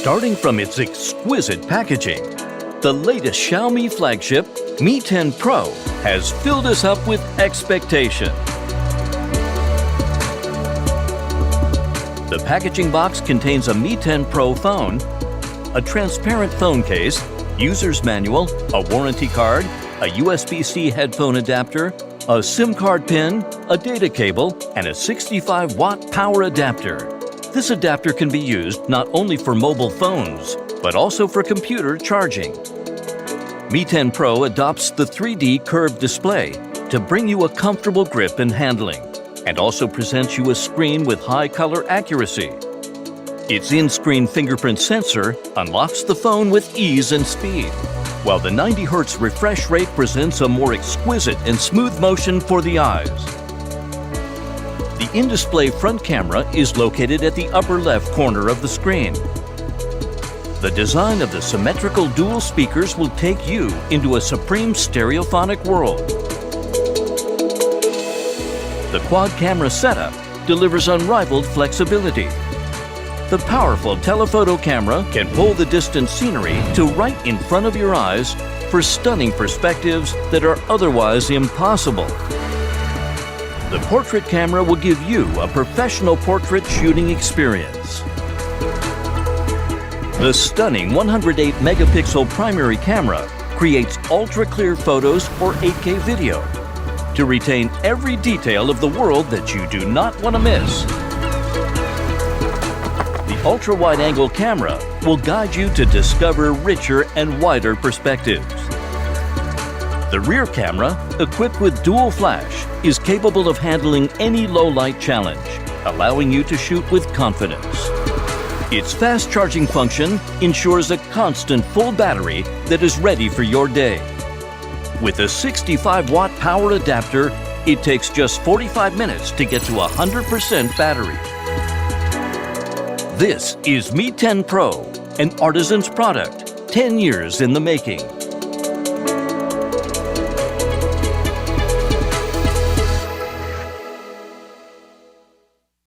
Starting from its exquisite packaging, the latest Xiaomi flagship, Mi 10 Pro, has filled us up with expectation. The packaging box contains a Mi 10 Pro phone, a transparent phone case, user's manual, a warranty card, a USB-C headphone adapter, a SIM card pin, a data cable, and a 65-watt power adapter. This adapter can be used not only for mobile phones, but also for computer charging. Mi 10 Pro adopts the 3D curved display to bring you a comfortable grip and handling, and also presents you a screen with high color accuracy. Its in-screen fingerprint sensor unlocks the phone with ease and speed, while the 90 Hz refresh rate presents a more exquisite and smooth motion for the eyes. The in-display front camera is located at the upper left corner of the screen. The design of the symmetrical dual speakers will take you into a supreme stereophonic world. The quad camera setup delivers unrivaled flexibility. The powerful telephoto camera can pull the distant scenery to right in front of your eyes for stunning perspectives that are otherwise impossible. The portrait camera will give you a professional portrait shooting experience. The stunning 108 megapixel primary camera creates ultra-clear photos or 8K video to retain every detail of the world that you do not want to miss. The ultra-wide-angle camera will guide you to discover richer and wider perspectives. The rear camera, equipped with dual flash, is capable of handling any low-light challenge, allowing you to shoot with confidence. Its fast charging function ensures a constant full battery that is ready for your day. With a 65-watt power adapter, it takes just 45 minutes to get to 100% battery. This is Mi 10 Pro, an artisan's product, 10 years in the making.